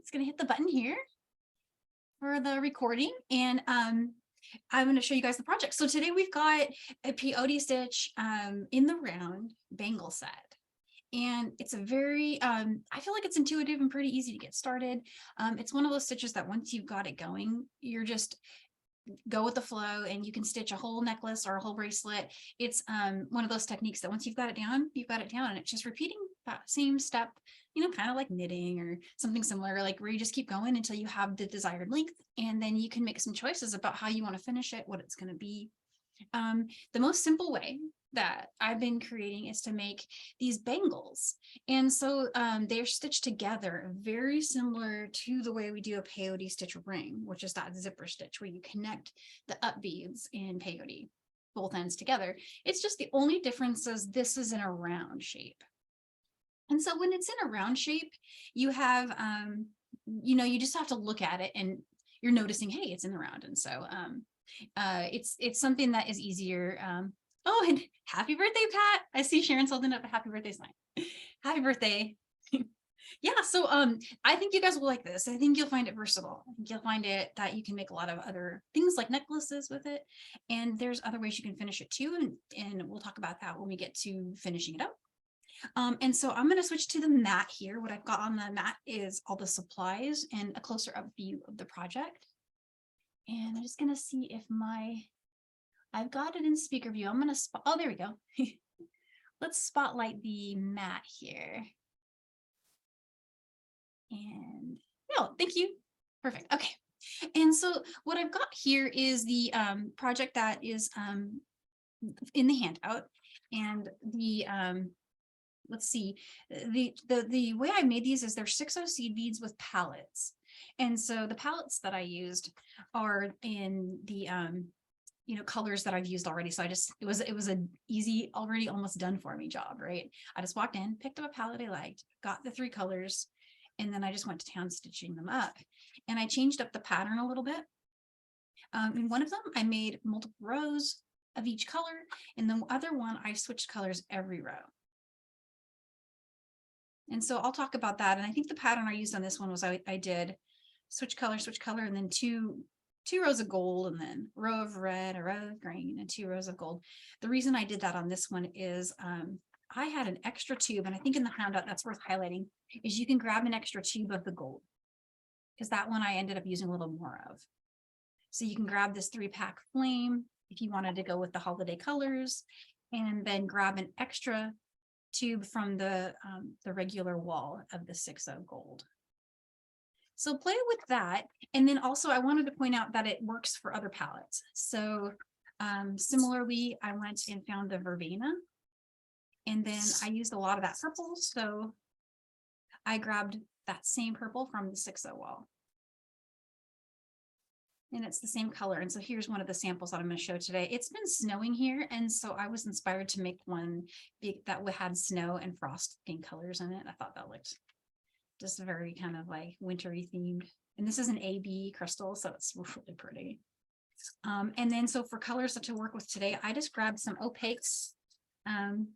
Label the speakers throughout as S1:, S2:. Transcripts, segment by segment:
S1: just gonna hit the button here for the recording, and I'm going to show you guys the project. So today we've got a peyote stitch in the round bangle set. And it's a very, I feel like it's intuitive and pretty easy to get started. It's one of those stitches that once you've got it going, you're just go with the flow and you can stitch a whole necklace or a whole bracelet. It's one of those techniques that once you've got it down, you've got it down, and it's just repeating that same step, you know, kind of like knitting or something similar, like where you just keep going until you have the desired length, and then you can make some choices about how you want to finish it, what it's going to be. The most simple way that I've been creating is to make these bangles. And so they're stitched together very similar to the way we do a peyote stitch ring, which is that zipper stitch where you connect the up beads in peyote, both ends together. It's just the only difference is this is in a round shape. And so when it's in a round shape, you have, you know, you just have to look at it and you're noticing, hey, it's in the round. And so it's something that is easier. Oh, and happy birthday, Pat. I see Sharon's holding up a happy birthday sign. Happy birthday. Yeah, so I think you guys will like this. I think you'll find it versatile. I think you'll find it that you can make a lot of other things like necklaces with it. And there's other ways you can finish it too. And we'll talk about that when we get to finishing it up. And so I'm going to switch to the mat here. What I've got on the mat is all the supplies and a closer up view of the project. And I'm just going to see if I've got it in speaker view. I'm going to oh, there we go. Let's spotlight the mat here. And no, thank you. Perfect. Okay. And so what I've got here is the project that is in the handout, and the let's see, the way I made these is they're 6/0 seed beads with palettes. And so the palettes that I used are in the you know, colors that I've used already. So I just, it was an easy, already almost done for me job, right? I just walked in, picked up a palette I liked, got the 3 colors, and then I just went to town stitching them up. And I changed up the pattern a little bit. In one of them, I made multiple rows of each color. And the other one, I switched colors every row. And so I'll talk about that. And I think the pattern I used on this one was I did switch color, and then two rows of gold, and then a row of red, a row of green, and 2 rows of gold. The reason I did that on this one is I had an extra tube, and I think in the handout that's worth highlighting, is you can grab an extra tube of the gold, because that one I ended up using a little more of. So you can grab this 3-pack flame if you wanted to go with the holiday colors, and then grab an extra tube from the regular wall of the 6/0 gold. So play with that. And then also I wanted to point out that it works for other palettes. So similarly, I went and found the verbena, and then I used a lot of that purple. So I grabbed that same purple from the 6/0 wall. And it's the same color. And so here's one of the samples that I'm going to show today. It's been snowing here, and so I was inspired to make one that had snow and frost looking colors in it. I thought that looked just very kind of like wintry themed. And this is an AB crystal, so it's really pretty. And then so for colors to work with today, I just grabbed some opaques and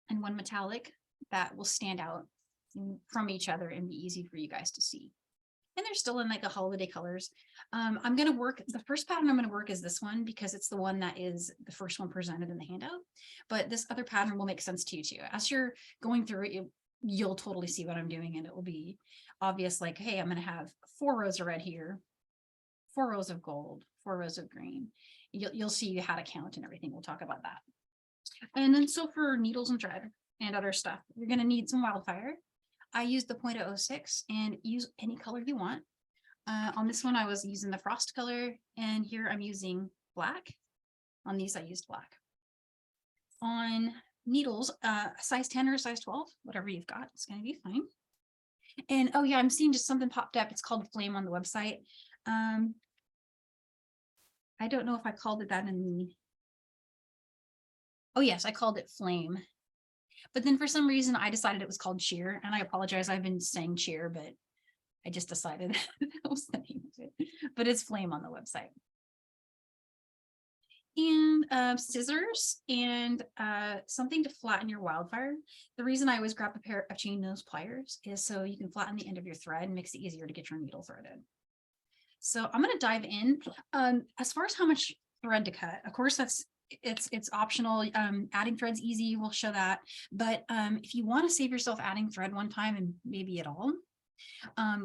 S1: one metallic that will stand out from each other and be easy for you guys to see. And they're still in like a holiday colors. I'm going to work, the first pattern I'm going to work is this one, because it's the one that is the first one presented in the handout. But this other pattern will make sense to you too. As you're going through it, you'll totally see what I'm doing, and it will be obvious, like, hey, I'm going to have 4 rows of red here, 4 rows of gold, 4 rows of green. You'll see how to count and everything. We'll talk about that. And then so for needles and thread and other stuff, you're going to need some Wildfire. I used the 0.06, and use any color you want. On this one, I was using the frost color, and here I'm using black. On these, I used black. On needles, size 10 or size 12, whatever you've got, it's going to be fine. And oh yeah, I'm seeing just something popped up. It's called Flame on the website. I don't know if I called it that in the, oh yes, I called it Flame. But then for some reason, I decided it was called Cheer, and I apologize. I've been saying Cheer, but I just decided that was the name of it. But it's Flame on the website. and scissors and something to flatten your Wildfire. The reason I always grab a pair of chain nose pliers is so you can flatten the end of your thread and makes it easier to get your needle threaded. So I'm going to dive in. As far as how much thread to cut, of course, it's optional. Adding thread's easy. We'll show that. But if you want to save yourself adding thread one time and maybe at all,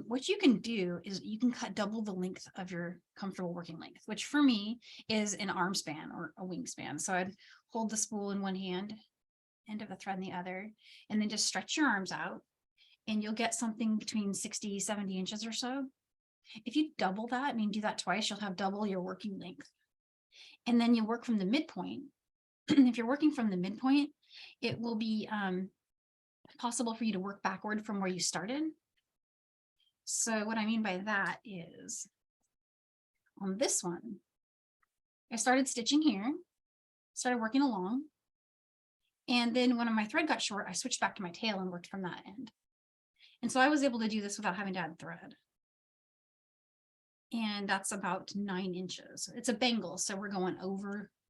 S1: what you can do is you can cut double the length of your comfortable working length, which for me is an arm span or a wingspan. So I'd hold the spool in one hand, end of the thread in the other, and then just stretch your arms out and you'll get something between 60, 70 inches or so. If you double that, I mean, do that twice, you'll have double your working length. And then you work from the midpoint. If you're working from the midpoint, it will be possible for you to work backward from where you started. So what I mean by that is on this one, I started stitching here, started working along. And then when my thread got short, I switched back to my tail and worked from that end. And so I was able to do this without having to add thread. And that's about 9 inches. It's a bangle, so we're going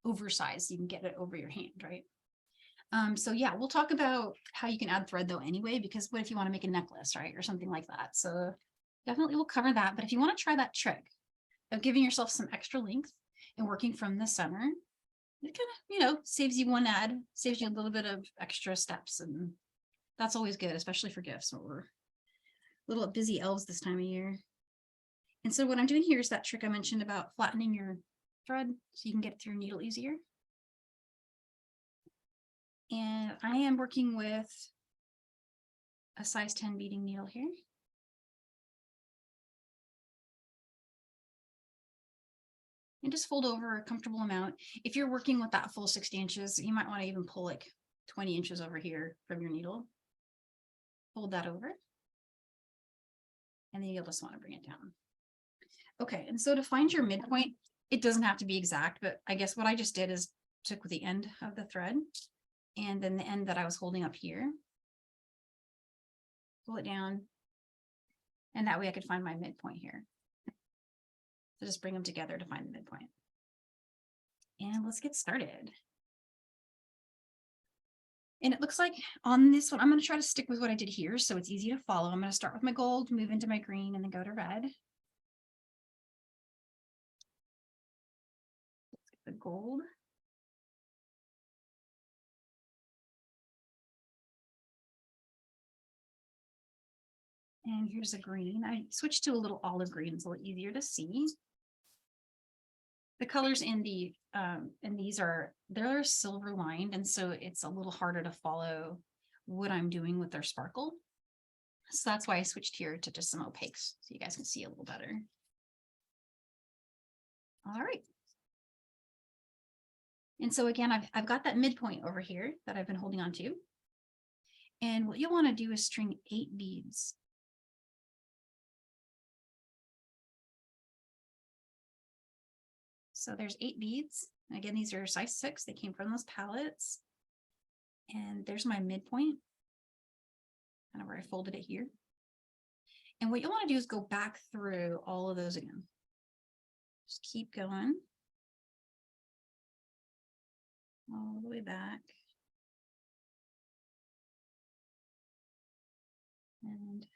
S1: oversized. You can get it over your hand, right? So yeah, we'll talk about how you can add thread though anyway, because what if you want to make a necklace, right? Or something like that. So definitely we'll cover that. But if you want to try that trick of giving yourself some extra length and working from the center, it kind of, saves you one add, saves you a little bit of extra steps. And that's always good, especially for gifts. We're little busy elves this time of year. And so what I'm doing here is that trick I mentioned about flattening your thread so you can get it through your needle easier. And I am working with a size 10 beading needle here. And just fold over a comfortable amount. If you're working with that full 60 inches, you might want to even pull like 20 inches over here from your needle. Fold that over. And then you'll just want to bring it down. Okay, and so to find your midpoint, it doesn't have to be exact, but I guess what I just did is took the end of the thread and then the end that I was holding up here, pull it down, and that way I could find my midpoint here. So just bring them together to find the midpoint. And let's get started. And it looks like on this one, I'm going to try to stick with what I did here so it's easy to follow. I'm going to start with my gold, move into my green, and then go to red. The gold. And here's a green. I switched to a little olive green. It's a little easier to see. The colors in the these they're silver lined, and so it's a little harder to follow what I'm doing with their sparkle. So that's why I switched here to just some opaques so you guys can see a little better. All right. And so again, I've got that midpoint over here that I've been holding on to. And what you'll want to do is string 8 beads. So there's 8 beads. Again, these are size 6. They came from those palettes. And there's my midpoint, kind of where I folded it here. And what you'll want to do is go back through all of those again. Just keep going. All the way back. And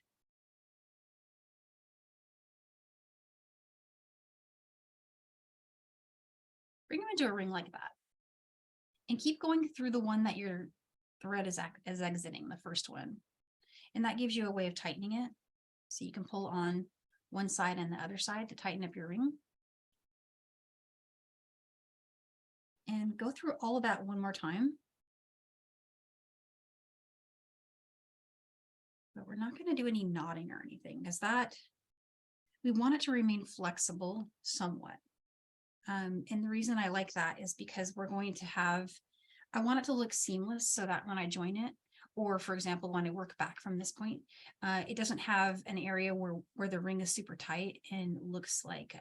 S1: bring them into a ring like that. And keep going through the one that your thread is exiting, the first one. And that gives you a way of tightening it. So you can pull on one side and the other side to tighten up your ring. And go through all of that one more time. But we're not going to do any knotting or anything because we want it to remain flexible somewhat. And the reason I like that is because we're going to I want it to look seamless so that when I join it, or for example, when I work back from this point, it doesn't have an area where the ring is super tight and looks like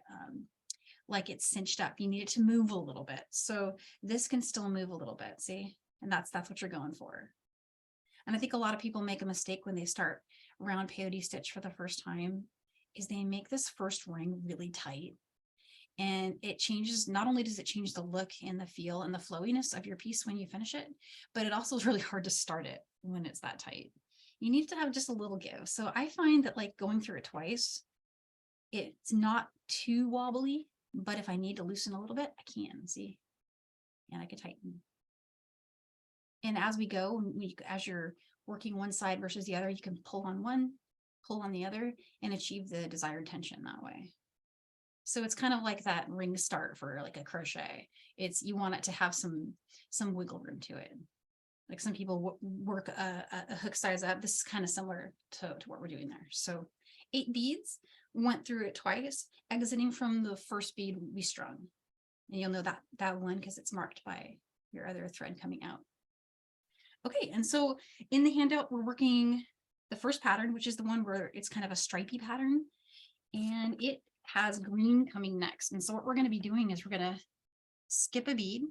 S1: it's cinched up. You need it to move a little bit. So this can still move a little bit, see? And that's what you're going for. And I think a lot of people make a mistake when they start round peyote stitch for the first time is they make this first ring really tight. And it changes, not only does it change the look and the feel and the flowiness of your piece when you finish it, but it also is really hard to start it when it's that tight. You need to have just a little give. So I find that like going through it twice, it's not too wobbly, but if I need to loosen a little bit, I can, see, and I can tighten. And as we go, as you're working one side versus the other, you can pull on one, pull on the other, and achieve the desired tension that way. So it's kind of like that ring start for like a crochet. It's, you want it to have some wiggle room to it. Like some people work a hook size up. This is kind of similar to what we're doing there. So 8 beads, went through it twice, exiting from the first bead we strung. And you'll know that one because it's marked by your other thread coming out. Okay, and so in the handout, we're working the first pattern, which is the one where it's kind of a stripy pattern, and it has green coming next. And so what we're going to be doing is we're going to skip a bead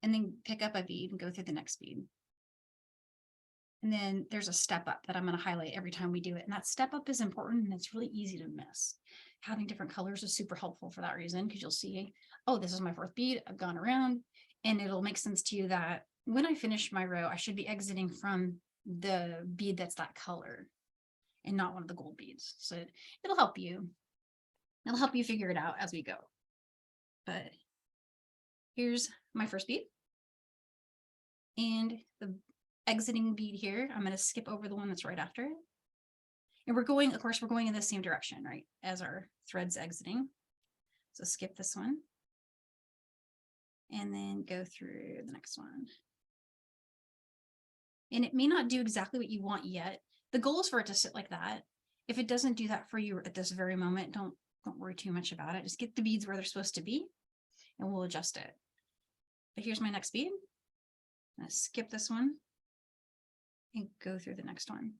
S1: and then pick up a bead and go through the next bead. And then there's a step up that I'm going to highlight every time we do it. And that step up is important, and it's really easy to miss. Having different colors is super helpful for that reason, because you'll see, oh, this is my 4th bead. I've gone around, and it'll make sense to you that when I finish my row, I should be exiting from the bead that's that color and not one of the gold beads. So it'll help you. It'll help you figure it out as we go. But here's my first bead. And the exiting bead here, I'm going to skip over the one that's right after it. And we're going, of course, we're going in the same direction, right, as our thread's exiting. So skip this one. And then go through the next one. And it may not do exactly what you want yet. The goal is for it to sit like that. If it doesn't do that for you at this very moment, don't worry too much about it. Just get the beads where they're supposed to be, and we'll adjust it. But here's my next bead. I'm gonna skip this one and go through the next one.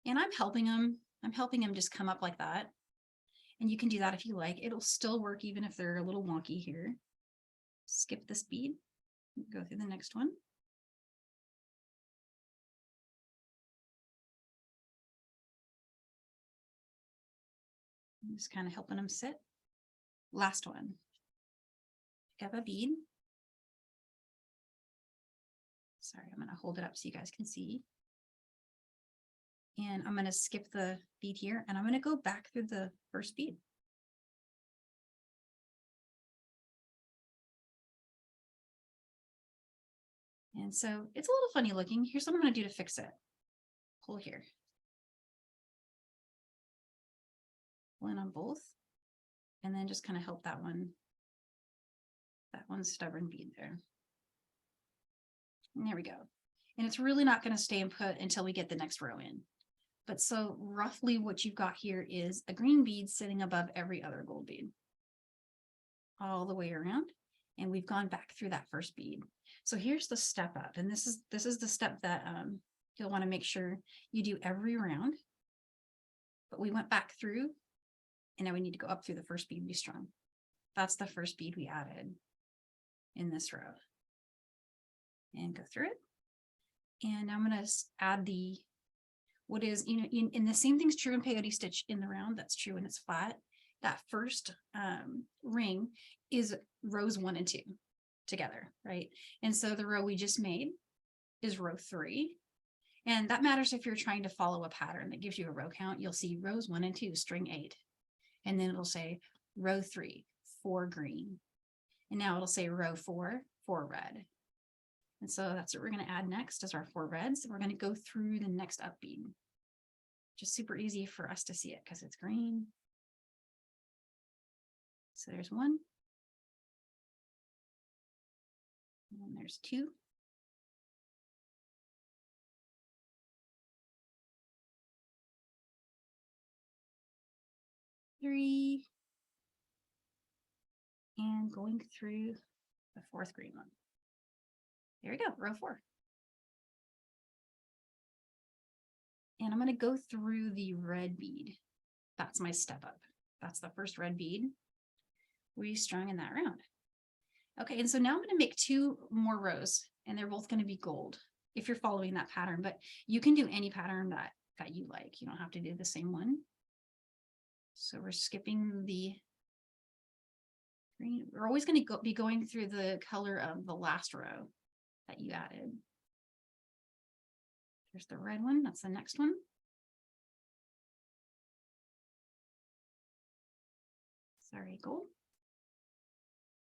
S1: And I'm helping them just come up like that. And you can do that if you like. It'll still work even if they're a little wonky here. Skip this bead, go through the next one. I'm just kind of helping them sit. Last one. Pick up a bead. Sorry, I'm going to hold it up so you guys can see. And I'm going to skip the bead here, and I'm going to go back through the first bead. And so it's a little funny looking. Here's what I'm going to do to fix it. Pull here. Pull in on both, and then just kind of help that one stubborn bead there. And there we go. And it's really not going to stay in put until we get the next row in. But so roughly what you've got here is a green bead sitting above every other gold bead all the way around. And we've gone back through that first bead. So here's the step up. And this is the step that you'll want to make sure you do every round. But we went back through, and now we need to go up through the first bead we strung. That's the first bead we added in this row. And go through it. And now I'm going to add what is, in the same thing's true in peyote stitch in the round. That's true when it's flat. That first ring is rows 1 and 2 together, right? And so the row we just made is row 3. And that matters if you're trying to follow a pattern that gives you a row count. You'll see rows 1 and 2, string 8. And then it'll say row 3, 4 green. And now it'll say row 4, 4 red. And so that's what we're going to add next is our 4 reds. We're going to go through the next up bead. Just super easy for us to see it because it's green. So there's 1. And then there's 2. Three. And going through the 4th green one. There we go, row 4. And I'm going to go through the red bead. That's my step up. That's the first red bead we strung in that round. Okay, and so now I'm going to make 2 more rows, and they're both going to be gold if you're following that pattern, but you can do any pattern that you like. You don't have to do the same one. So we're skipping the green. We're always going to be going through the color of the last row that you added. There's the red one. That's the next one. Sorry, gold.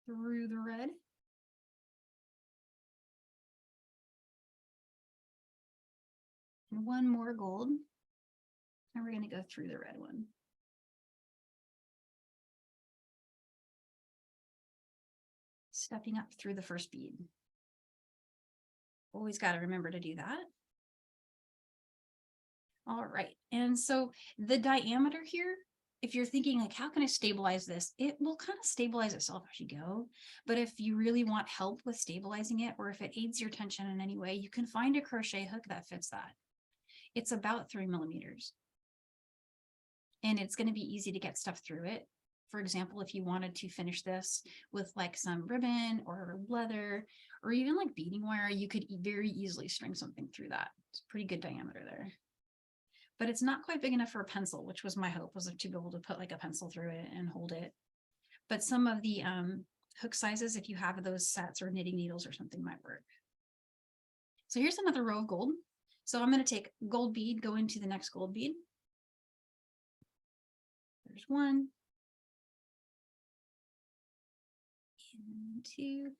S1: Through the red. And one more gold. And we're going to go through the red one. Stepping up through the first bead. Always got to remember to do that. All right, and so the diameter here, if you're thinking like, how can I stabilize this? It will kind of stabilize itself as you go. But if you really want help with stabilizing it, or if it aids your tension in any way, you can find a crochet hook that fits that. It's about 3 millimeters. And it's going to be easy to get stuff through it. For example, if you wanted to finish this with like some ribbon or leather, or even like beading wire, you could very easily string something through that. It's a pretty good diameter there. But it's not quite big enough for a pencil, which was my hope, was to be able to put like a pencil through it and hold it. But some of the hook sizes, if you have those sets or knitting needles or something, might work. So here's another row of gold. So I'm going to take gold bead, go into the next gold bead. There's one. And two.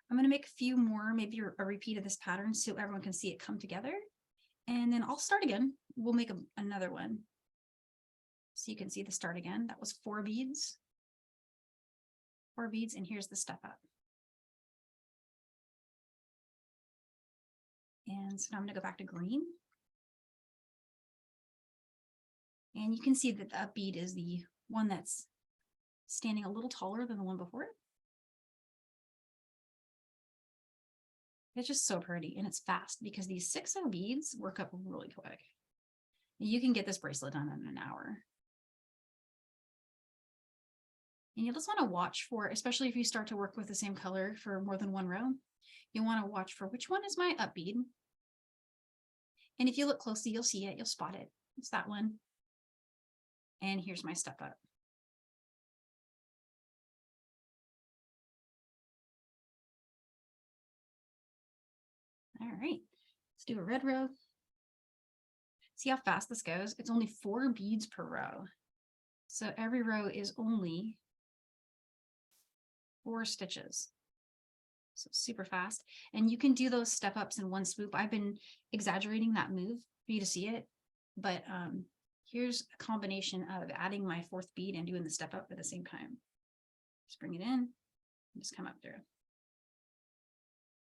S1: I'm going to make a few more, maybe a repeat of this pattern so everyone can see it come together. And then I'll start again. We'll make another one. So you can see the start again. That was 4 beads. 4 beads, and here's the step up. And so now I'm going to go back to green. And you can see that the up bead is the one that's standing a little taller than the one before it. It's just so pretty, and it's fast because these 6-0 beads work up really quick. You can get this bracelet done in an hour. And you just want to watch for, especially if you start to work with the same color for more than one row, you want to watch for which one is my up bead. And if you look closely, you'll see it, you'll spot it. It's that one. And here's my step up. All right, let's do a red row. See how fast this goes? It's only 4 beads per row. So every row is only 4 stitches. So super fast. And you can do those step ups in one swoop. I've been exaggerating that move for you to see it. But here's a combination of adding my 4th bead and doing the step up at the same time. Just bring it in and just come up through.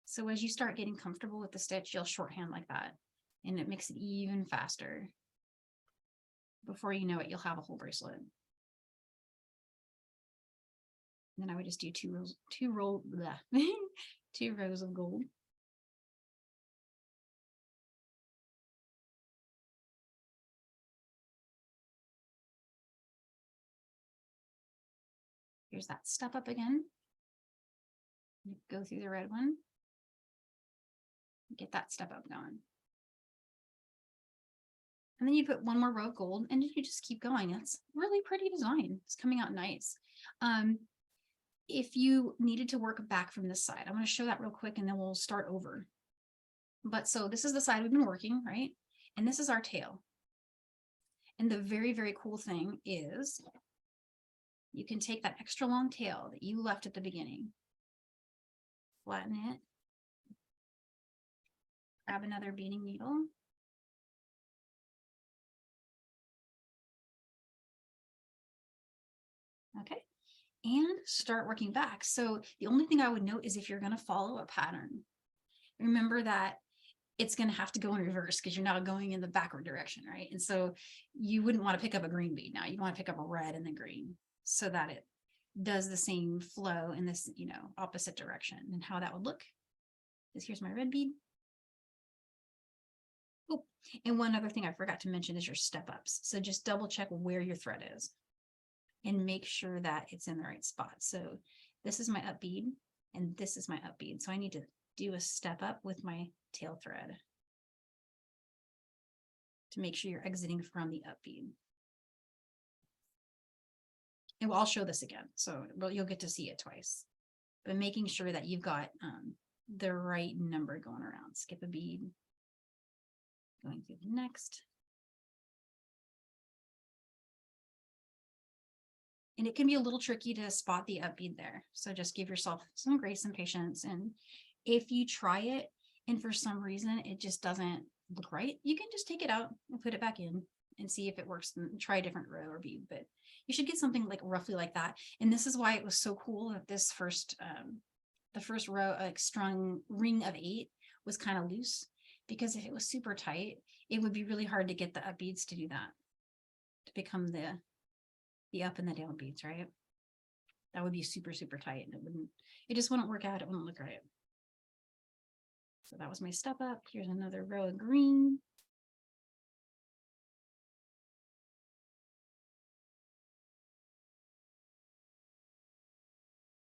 S1: So as you start getting comfortable with the stitch, you'll shorthand like that, and it makes it even faster. Before you know it, you'll have a whole bracelet. And then I would just do 2 rows of gold. Here's that step up again. Go through the red one. Get that step up going. And then you put 1 more row of gold, and you just keep going. It's really pretty design. It's coming out nice. If you needed to work back from this side, I'm going to show that real quick, and then we'll start over. But so this is the side we've been working, right? And this is our tail. And the very, very cool thing is you can take that extra long tail that you left at the beginning, flatten it, grab another beading needle, okay, and start working back. So the only thing I would note is if you're going to follow a pattern, remember that it's going to have to go in reverse because you're now going in the backward direction, right? And so you wouldn't want to pick up a green bead now. You want to pick up a red and then green so that it does the same flow in this, opposite direction. And how that would look is here's my red bead. Oh, and one other thing I forgot to mention is your step ups. So just double check where your thread is and make sure that it's in the right spot. So this is my up bead and this is my up bead. So I need to do a step up with my tail thread. to make sure you're exiting from the up bead. And I'll show this again, so you'll get to see it twice. But making sure that you've got the right number going around. Skip a bead, going through the next. And it can be a little tricky to spot the up bead there. So just give yourself some grace and patience. And if you try it and for some reason it just doesn't look right, you can just take it out and put it back in and see if it works and try a different row or bead. But you should get something like roughly like that. And this is why it was so cool that this first, the first row, like strung ring of 8 was kind of loose, because if it was super tight, it would be really hard to get the up beads to do that, to become the up and the down beads, right? That would be super, super tight, and it just wouldn't work out. It wouldn't look right. So that was my step up. Here's another row of green.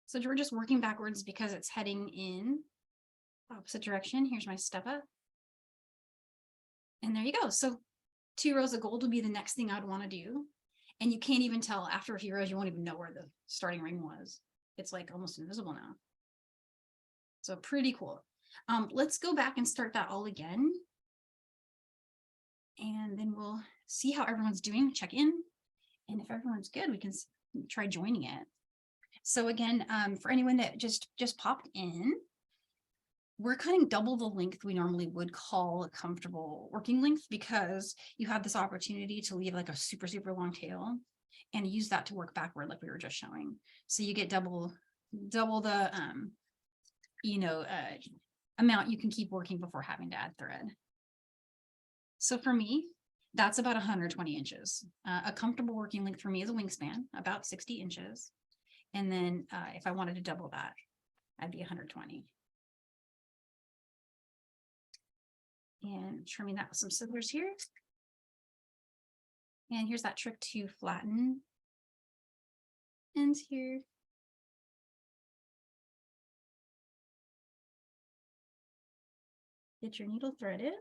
S1: So we're just working backwards because it's heading in opposite direction. Here's my step up. And there you go. So 2 rows of gold would be the next thing I'd want to do. And you can't even tell after a few rows, you won't even know where the starting ring was. It's like almost invisible now. So pretty cool. Let's go back and start that all again. And then we'll see how everyone's doing, check in. And if everyone's good, we can try joining it. So again, for anyone that just popped in, we're cutting double the length we normally would call a comfortable working length, because you have this opportunity to leave like a super, super long tail and use that to work backward like we were just showing. So you get double the, amount you can keep working before having to add thread. So for me, that's about 120 inches. A comfortable working length for me is a wingspan, about 60 inches. And then if I wanted to double that, I'd be 120. And trimming that with some scissors here. And here's that trick to flatten ends here. Get your needle threaded,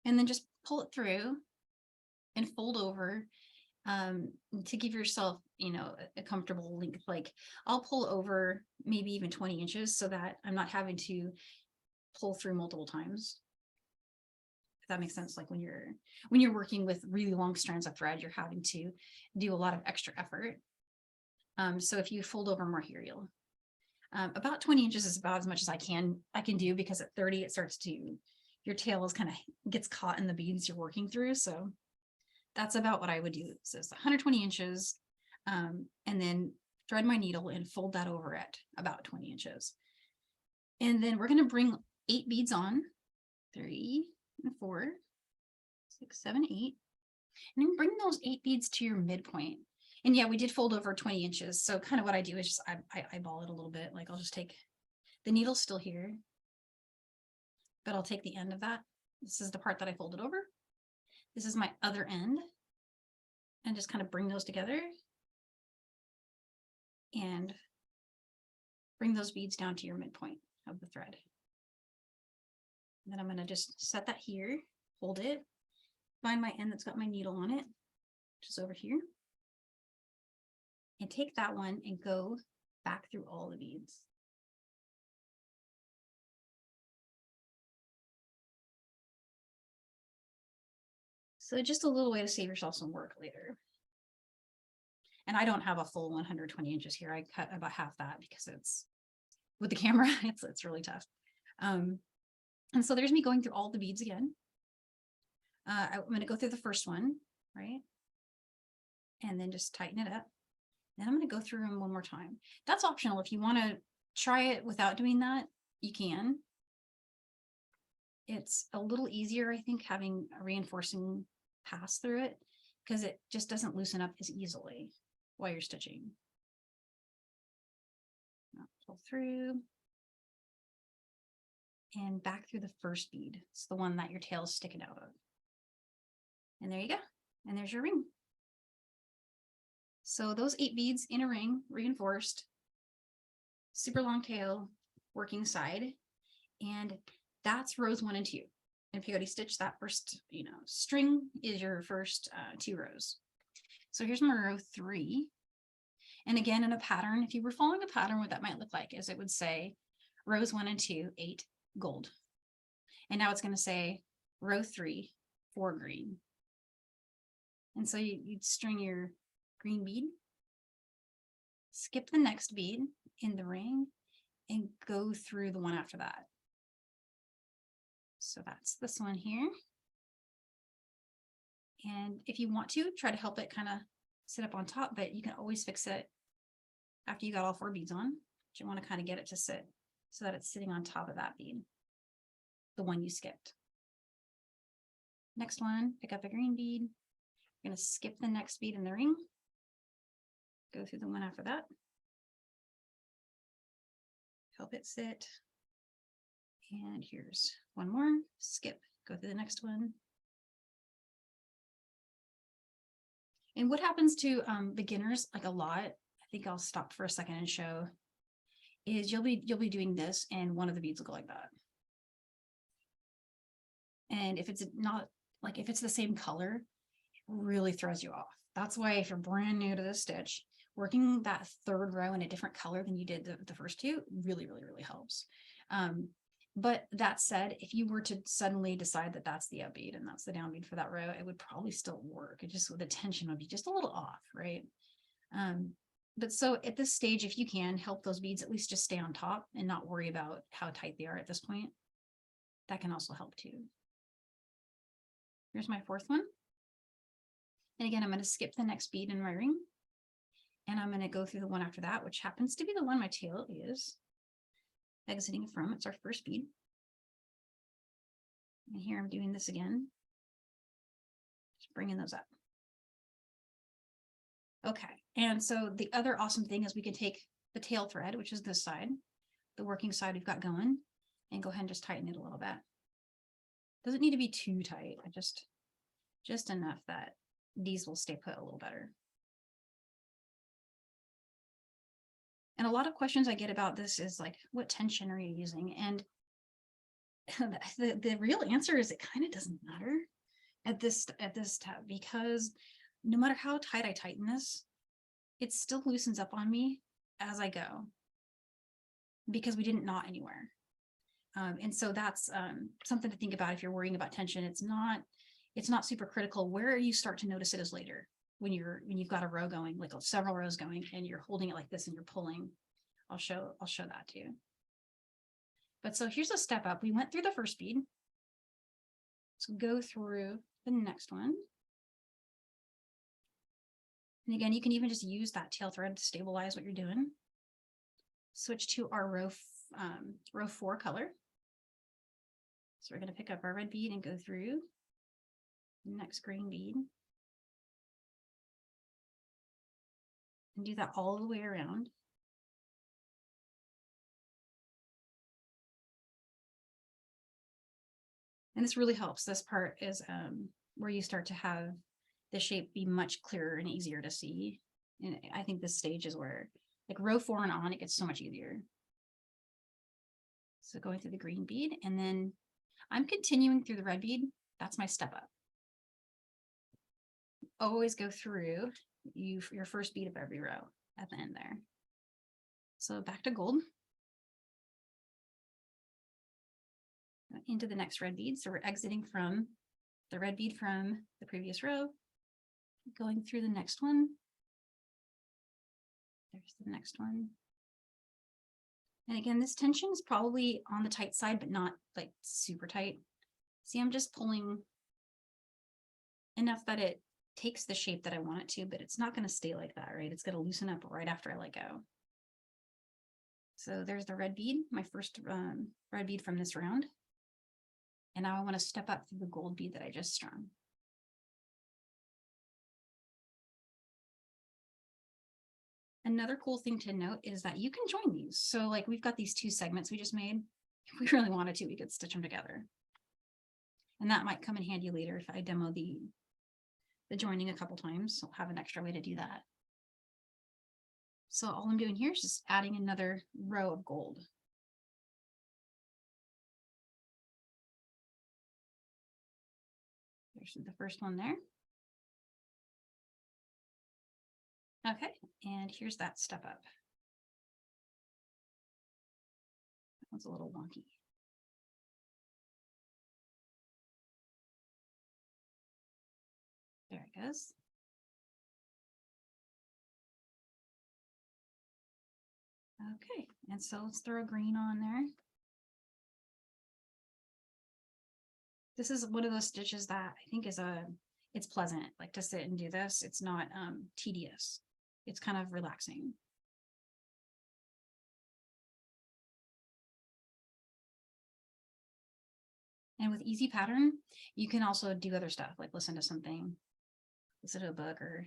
S1: and then just pull it through and fold over to give yourself, a comfortable length. Like I'll pull over maybe even 20 inches so that I'm not having to pull through multiple times. If that makes sense. Like when you're working with really long strands of thread, you're having to do a lot of extra effort. So if you fold over more here, you'll about 20 inches is about as much as I can do, because at 30 it starts to, your tail is kind of gets caught in the beads you're working through. So that's about what I would do. So it's 120 inches, and then thread my needle and fold that over at about 20 inches. And then we're going to bring 8 beads on, 3 and 4, 6, 7, 8, and then bring those 8 beads to your midpoint. And yeah, we did fold over 20 inches. So kind of what I do is just I eyeball it a little bit. Like I'll just take the needle still here, but I'll take the end of that. This is the part that I folded over. This is my other end, and just kind of bring those together and bring those beads down to your midpoint of the thread. And then I'm going to just set that here, hold it, find my end that's got my needle on it, which is over here, and take that one and go back through all the beads. So just a little way to save yourself some work later. And I don't have a full 120 inches here. I cut about half that because it's, with the camera, it's really tough. And so there's me going through all the beads again. I'm going to go through the first one, right? And then just tighten it up. Then I'm going to go through them one more time. That's optional. If you want to try it without doing that, you can. It's a little easier, I think, having a reinforcing pass through it, because it just doesn't loosen up as easily while you're stitching. I'll pull through and back through the first bead. It's the one that your tail is sticking out of. And there you go. And there's your ring. So those 8 beads in a ring, reinforced, super long tail, working side, and that's rows 1 and 2. in a peyote stitch, that first, string is your first 2 rows. So here's my row 3. And again, in a pattern, if you were following a pattern, what that might look like is it would say rows 1 and 2, 8 gold. And now it's going to say row 3, 4 green. And so you'd string your green bead, skip the next bead in the ring, and go through the one after that. So that's this one here. And if you want to, try to help it kind of sit up on top, but you can always fix it after you got all 4 beads on. But you want to kind of get it to sit so that it's sitting on top of that bead, the one you skipped. Next one, pick up a green bead. You're going to skip the next bead in the ring, go through the one after that, help it sit. And here's one more, skip, go through the next one. And what happens to beginners, like a lot, I think I'll stop for a second and show, is you'll be doing this and one of the beads will go like that. And if it's not, like if it's the same color, it really throws you off. That's why if you're brand new to this stitch, working that 3rd row in a different color than you did the first 2 really, really, really helps. But that said, if you were to suddenly decide that that's the up bead and that's the down bead for that row, it would probably still work. It just, the tension would be just a little off, right? But so at this stage, if you can help those beads at least just stay on top and not worry about how tight they are at this point, that can also help too. Here's my 4th one. And again, I'm going to skip the next bead in my ring. And I'm going to go through the one after that, which happens to be the one my tail is exiting from. It's our first bead. And here I'm doing this again. Just bringing those up. Okay. And so the other awesome thing is we can take the tail thread, which is this side, the working side we've got going, and go ahead and just tighten it a little bit. Doesn't need to be too tight, just enough that these will stay put a little better. And a lot of questions I get about this is like, what tension are you using? And the real answer is it kind of doesn't matter at this step, because no matter how tight I tighten this, it still loosens up on me as I go because we didn't knot anywhere. And so that's something to think about if you're worrying about tension. It's not super critical. Where you start to notice it is later, when you've got a row going, like several rows going, and you're holding it like this and you're pulling. I'll show that too. But so here's a step up. We went through the first bead. So go through the next one. And again, you can even just use that tail thread to stabilize what you're doing. Switch to our row 4 color. So we're going to pick up our red bead and go through the next green bead. And do that all the way around. And this really helps. This part is where you start to have the shape be much clearer and easier to see. And I think this stage is where, like row 4 and on, it gets so much easier. So going through the green bead, and then I'm continuing through the red bead. That's my step up. Always go through your first bead of every row at the end there. So back to gold. Into the next red bead. So we're exiting from the red bead from the previous row, going through the next one. There's the next one. And again, this tension is probably on the tight side, but not like super tight. See, I'm just pulling enough that it takes the shape that I want it to, but it's not going to stay like that, right? It's going to loosen up right after I let go. So there's the red bead, my first red bead from this round. And now I want to step up through the gold bead that I just strung. Another cool thing to note is that you can join these. So like we've got these 2 segments we just made. If we really wanted to, we could stitch them together. And that might come in handy later if I demo the joining a couple times. So I'll have an extra way to do that. So all I'm doing here is just adding another row of gold. There's the first one there. Okay, and here's that step up. That one's a little wonky. There it goes. Okay, and so let's throw a green on there. This is one of those stitches that I think is it's pleasant, like to sit and do this. It's not tedious. It's kind of relaxing. And with easy pattern, you can also do other stuff like listen to something, listen to a book, or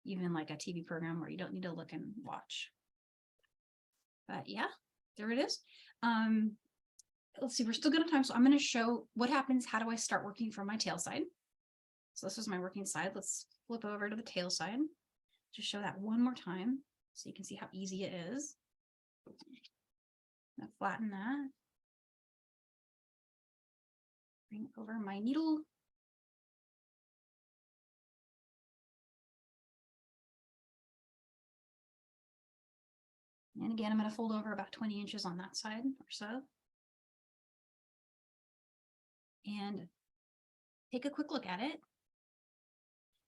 S1: even like a TV program where you don't need to look and watch. But yeah, there it is. Let's see, we're still good on time. So I'm going to show what happens. How do I start working from my tail side? So this is my working side. Let's flip over to the tail side. Just show that one more time so you can see how easy it is. I'm going to flatten that. Bring over my needle. And again, I'm going to fold over about 20 inches on that side or so. And take a quick look at it.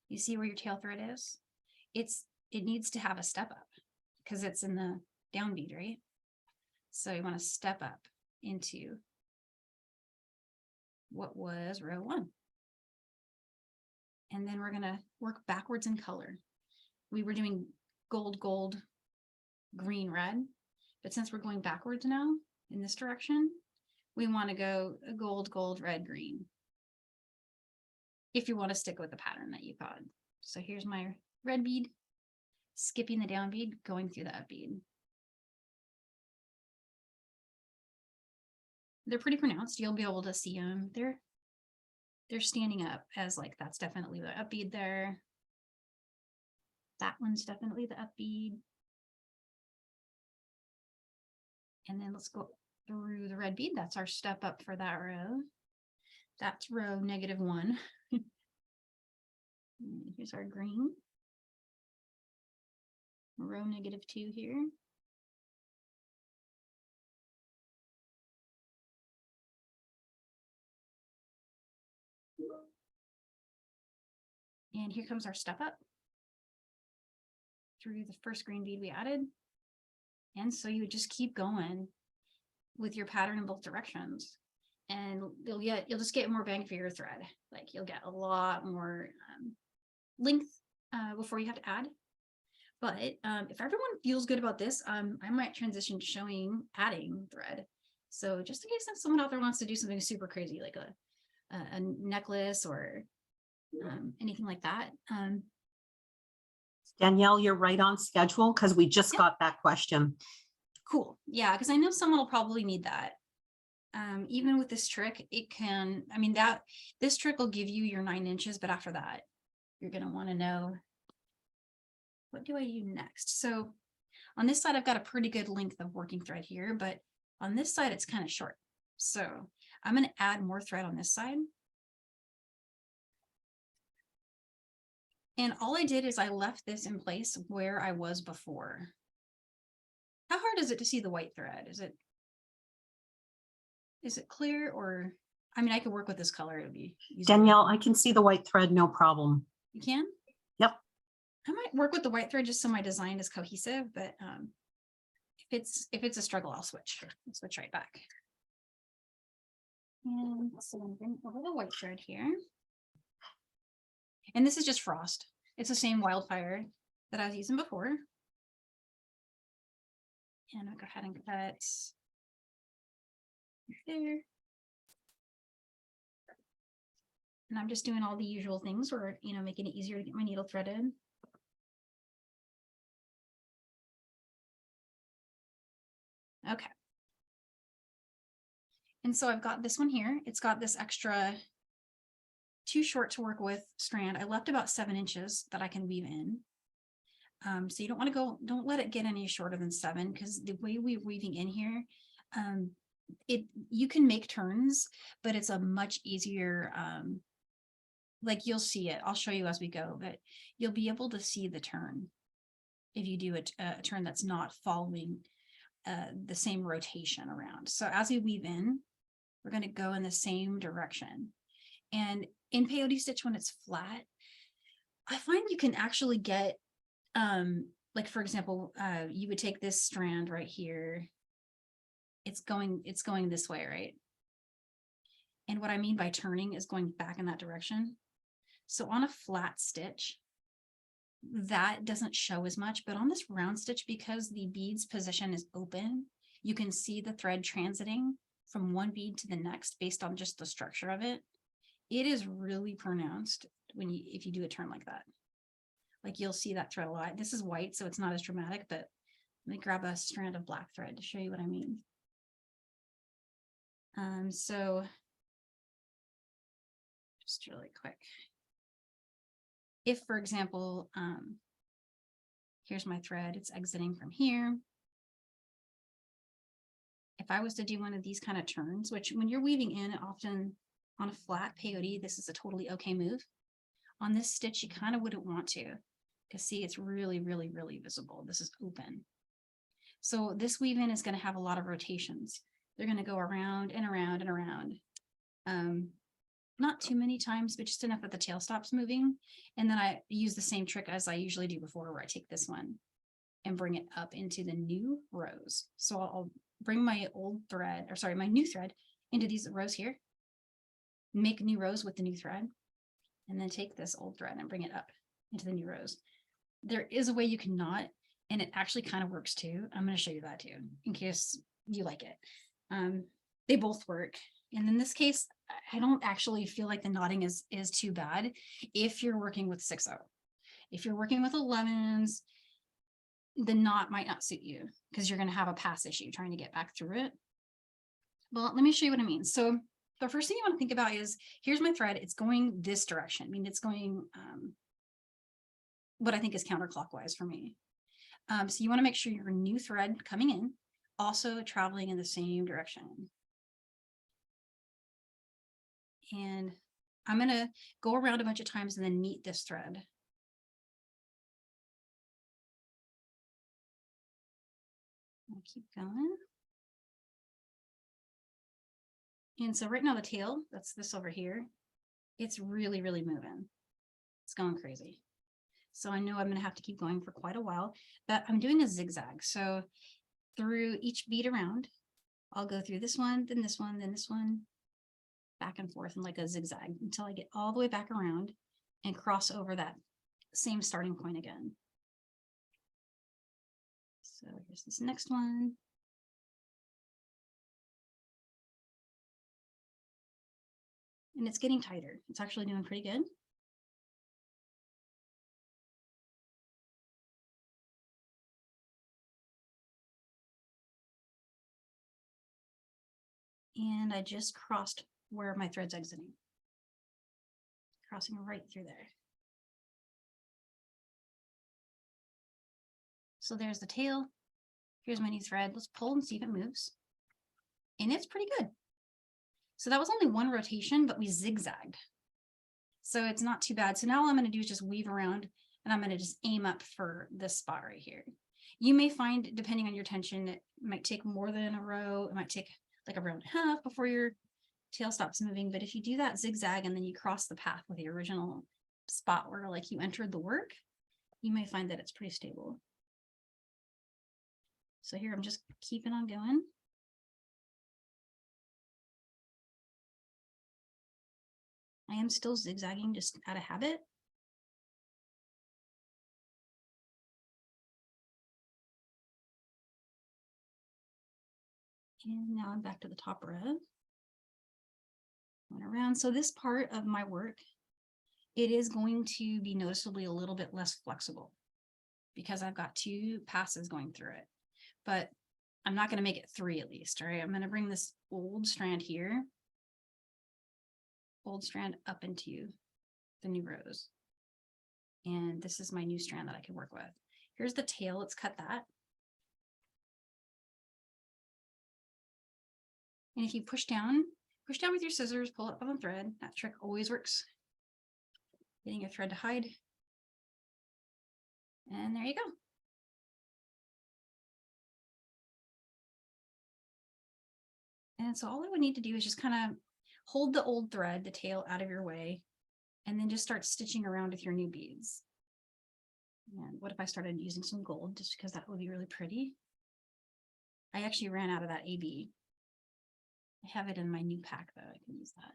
S1: You see where your tail thread is? It needs to have a step up because it's in the down bead, right? So you want to step up into what was row 1. And then we're going to work backwards in color. We were doing gold, gold, green, red, but since we're going backwards now in this direction, we want to go gold, gold, red, green. If you want to stick with the pattern that you got. So here's my red bead, skipping the down bead, going through the up bead. They're pretty pronounced. You'll be able to see them. They're standing up as like, that's definitely the up bead there. That one's definitely the up bead. And then let's go through the red bead. That's our step up for that row. That's row -1. Here's our green. Row -2 here. And here comes our step up through the first green bead we added. And so you would just keep going with your pattern in both directions. And you'll just get more bang for your thread. Like you'll get a lot more length before you have to add. But if everyone feels good about this, I might transition to showing adding thread. So just in case someone out there wants to do something super crazy, like a necklace or anything like that.
S2: Danielle, you're right on schedule because we just got that question.
S1: Cool. Yeah, because I know someone will probably need that. Even with this trick, it can, I mean, this trick will give you your 9 inches, but after that, you're going to want to know, what do I do next? So on this side, I've got a pretty good length of working thread here, but on this side, it's kind of short. So I'm going to add more thread on this side. And all I did is I left this in place where I was before. How hard is it to see the white thread? Is it clear, or, I mean, I could work with this color. It would be easier.
S2: Danielle, I can see the white thread, no problem.
S1: You can?
S2: Yep.
S1: I might work with the white thread just so my design is cohesive, but if it's a struggle, I'll switch. I'll switch right back. And so I'm going to bring over the white thread here. And this is just frost. It's the same Wildfire that I was using before. And I'll go ahead and cut there. And I'm just doing all the usual things where, you know, making it easier to get my needle threaded. Okay. And so I've got this one here. It's got this extra too short to work with strand. I left about 7 inches that I can weave in. So you don't want to go, don't let it get any shorter than 7, because the way we're weaving in here, you can make turns, but it's a much easier like you'll see it. I'll show you as we go, but you'll be able to see the turn if you do a turn that's not following the same rotation around. So as we weave in, we're going to go in the same direction. And in peyote stitch, when it's flat, I find you can actually get, like for example, you would take this strand right here. It's going this way, right? And what I mean by turning is going back in that direction. So on a flat stitch, that doesn't show as much, but on this round stitch, because the bead's position is open, you can see the thread transiting from one bead to the next based on just the structure of it. It is really pronounced if you do a turn like that. Like you'll see that thread a lot. This is white, so it's not as dramatic, but let me grab a strand of black thread to show you what I mean. So just really quick. If, for example, here's my thread, it's exiting from here. If I was to do one of these kind of turns, which when you're weaving in, often on a flat peyote, this is a totally okay move. On this stitch, you kind of wouldn't want to, because see, it's really, really, really visible. This is open. So this weave in is going to have a lot of rotations. They're going to go around and around and around. Not too many times, but just enough that the tail stops moving. And then I use the same trick as I usually do before, where I take this one and bring it up into the new rows. So I'll bring my old thread, or sorry, my new thread into these rows here, make new rows with the new thread, and then take this old thread and bring it up into the new rows. There is a way you cannot, and it actually kind of works too. I'm going to show you that too, in case you like it. They both work. And in this case, I don't actually feel like the knotting is too bad if you're working with 6/0. If you're working with 11s, the knot might not suit you because you're going to have a pass issue trying to get back through it. Well, let me show you what I mean. So the first thing you want to think about is, here's my thread. It's going this direction. I mean, it's going what I think is counterclockwise for me. So you want to make sure your new thread coming in also traveling in the same direction. And I'm going to go around a bunch of times and then meet this thread. I'll keep going. And so right now the tail, that's this over here, it's really, really moving. It's going crazy. So I know I'm going to have to keep going for quite a while, but I'm doing a zigzag. So through each bead around, I'll go through this one, then this one, then this one, back and forth in like a zigzag until I get all the way back around and cross over that same starting point again. So here's this next one. And it's getting tighter. It's actually doing pretty good. And I just crossed where my thread's exiting. Crossing right through there. So there's the tail. Here's my new thread. Let's pull and see if it moves. And it's pretty good. So that was only one rotation, but we zigzagged. So it's not too bad. So now all I'm going to do is just weave around, and I'm going to just aim up for this spot right here. You may find, depending on your tension, it might take more than a row. It might take like a row and a half before your tail stops moving. But if you do that zigzag and then you cross the path with the original spot where like you entered the work, you may find that it's pretty stable. So here I'm just keeping on going. I am still zigzagging just out of habit. And now I'm back to the top row. Went around. So this part of my work, it is going to be noticeably a little bit less flexible because I've got 2 passes going through it. But I'm not going to make it 3 at least, right? I'm going to bring this old strand here, old strand up into the new rows. And this is my new strand that I can work with. Here's the tail. Let's cut that. And if you push down with your scissors, pull up on the thread. That trick always works getting your thread to hide. And there you go. And so all I would need to do is just kind of hold the old thread, the tail out of your way, and then just start stitching around with your new beads. And what if I started using some gold, just because that would be really pretty? I actually ran out of that AB. I have it in my new pack though, I can use that.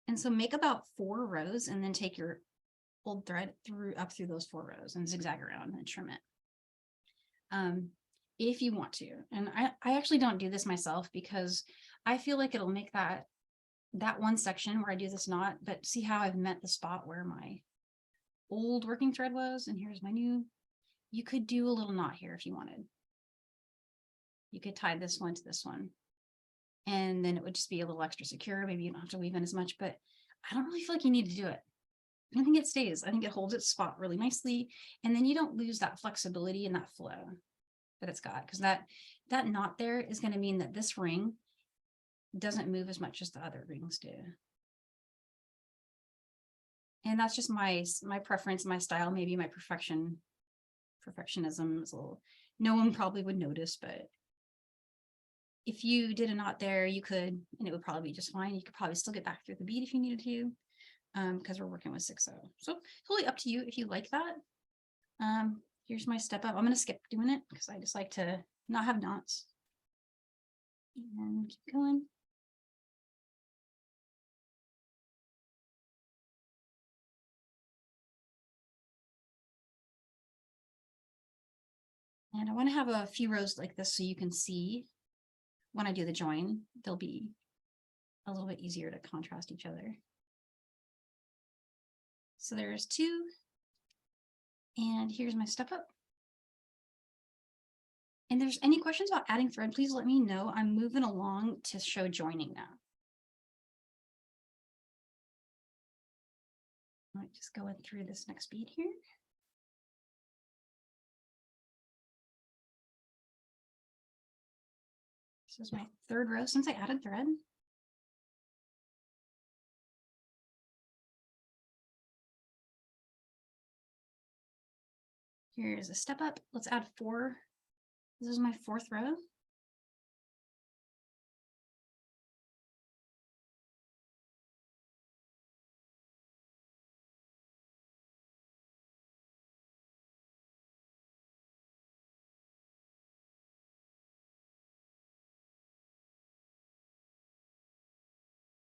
S1: And so make about 4 rows and then take your old thread up through those 4 rows and zigzag around and trim it. If you want to. And I actually don't do this myself because I feel like it'll make that one section where I do this knot, but see how I've met the spot where my old working thread was, and here's my new. You could do a little knot here if you wanted. You could tie this one to this one, and then it would just be a little extra secure. Maybe you don't have to weave in as much, but I don't really feel like you need to do it. I think it stays. I think it holds its spot really nicely, and then you don't lose that flexibility and that flow that it's got, because that knot there is going to mean that this ring doesn't move as much as the other rings do. And that's just my preference, my style, maybe my perfectionism is a little, no one probably would notice, but if you did a knot there, you could, and it would probably be just fine. You could probably still get back through the bead if you needed to, because we're working with 6/0. So totally up to you if you like that. Here's my step up. I'm going to skip doing it because I just like to not have knots. And keep going. And I want to have a few rows like this so you can see when I do the join, they'll be a little bit easier to contrast each other. So there's 2. And here's my step up. And there's any questions about adding thread, please let me know. I'm moving along to show joining now. I might just go through this next bead here. This is my 3rd row since I added thread. Here's a step up. Let's add 4. This is my 4th row.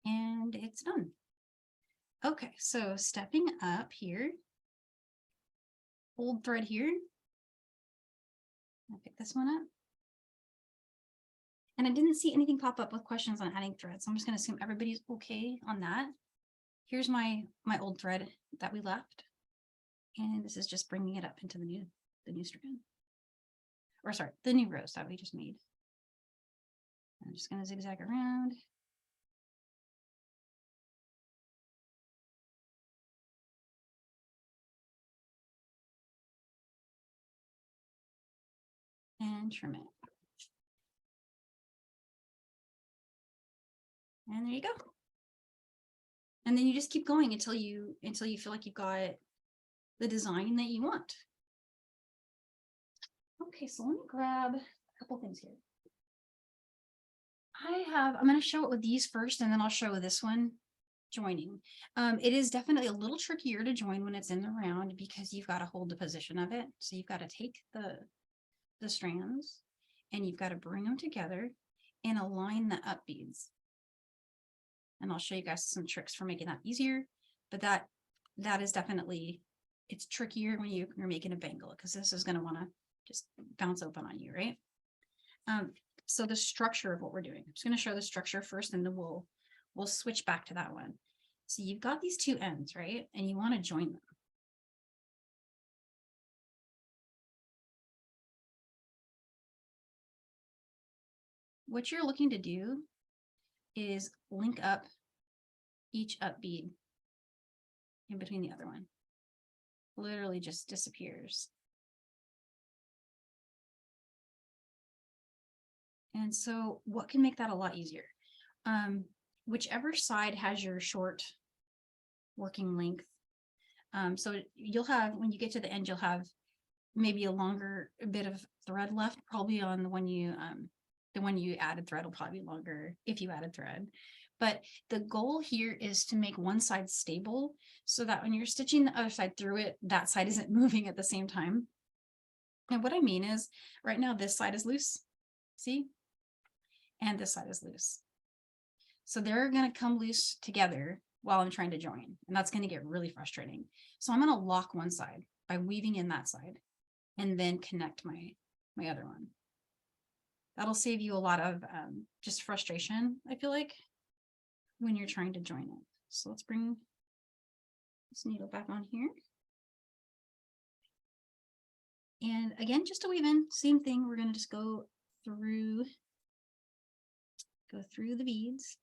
S1: And it's done. Okay, so stepping up here, old thread here. I'll pick this one up. And I didn't see anything pop up with questions on adding thread, so I'm just going to assume everybody's okay on that. Here's my old thread that we left, and this is just bringing it up into the new strand, or sorry, the new rows that we just made. I'm just going to zigzag around. And trim it. And there you go. And then you just keep going until you feel like you've got the design that you want. Okay, so let me grab a couple things here. I'm going to show it with these first, and then I'll show this one joining. It is definitely a little trickier to join when it's in the round because you've got to hold the position of it. So you've got to take the strands and you've got to bring them together and align the up beads. And I'll show you guys some tricks for making that easier, but that is definitely, it's trickier when you're making a bangle because this is going to want to just bounce open on you, right? So the structure of what we're doing, I'm just going to show the structure first, and then we'll switch back to that one. So you've got these 2 ends, right? And you want to join them. What you're looking to do is link up each up bead in between the other one. Literally just disappears. And so what can make that a lot easier? Whichever side has your short working length. So you'll have, when you get to the end, you'll have maybe a longer bit of thread left, probably on the one you added thread will probably be longer if you added thread. But the goal here is to make one side stable so that when you're stitching the other side through it, that side isn't moving at the same time. And what I mean is right now, this side is loose, see? And this side is loose. So they're going to come loose together while I'm trying to join. And that's going to get really frustrating. So I'm going to lock one side by weaving in that side and then connect my other one. That'll save you a lot of just frustration, I feel like, when you're trying to join it. So let's bring this needle back on here. And again, just to weave in, same thing. We're going to just go through the beads.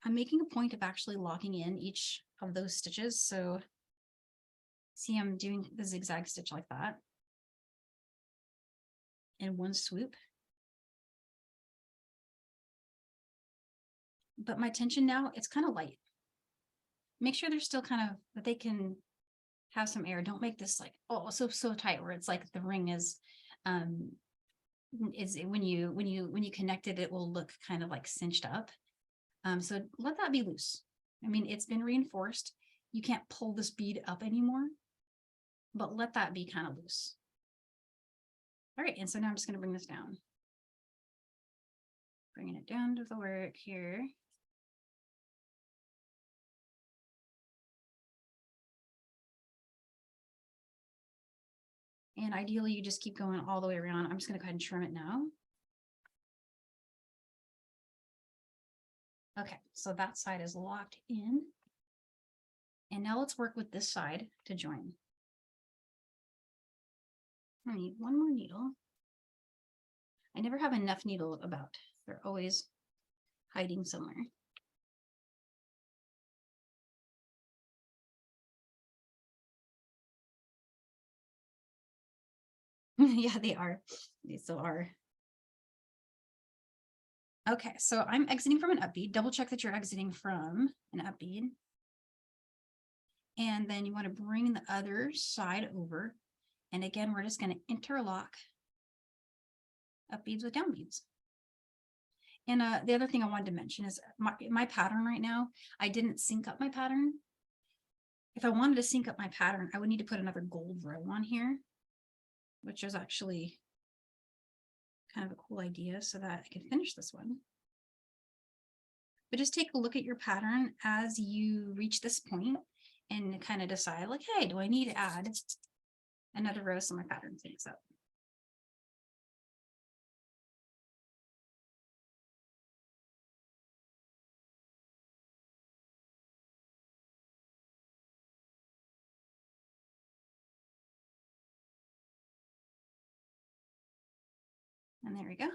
S1: I'm making a point of actually locking in each of those stitches. So see, I'm doing the zigzag stitch like that in one swoop. But my tension now, it's kind of light. Make sure they're still kind of, that they can have some air. Don't make this like, oh, so tight where it's like the ring is when you connect it, it will look kind of like cinched up. So let that be loose. I mean, it's been reinforced. You can't pull this bead up anymore, but let that be kind of loose. All right, and so now I'm just going to bring this down. Bringing it down to the work here. And ideally, you just keep going all the way around. I'm just going to go ahead and trim it now. Okay, so that side is locked in. And now let's work with this side to join. I need one more needle. I never have enough needle about. They're always hiding somewhere. Yeah, they are. They still are. Okay, so I'm exiting from an up bead. Double check that you're exiting from an up bead. And then you want to bring the other side over. And again, we're just going to interlock up beads with down beads. And the other thing I wanted to mention is my pattern right now, I didn't sync up my pattern. If I wanted to sync up my pattern, I would need to put another gold row on here, which is actually kind of a cool idea so that I can finish this one. But just take a look at your pattern as you reach this point and kind of decide like, hey, do I need to add another row so my pattern syncs up? And there we go.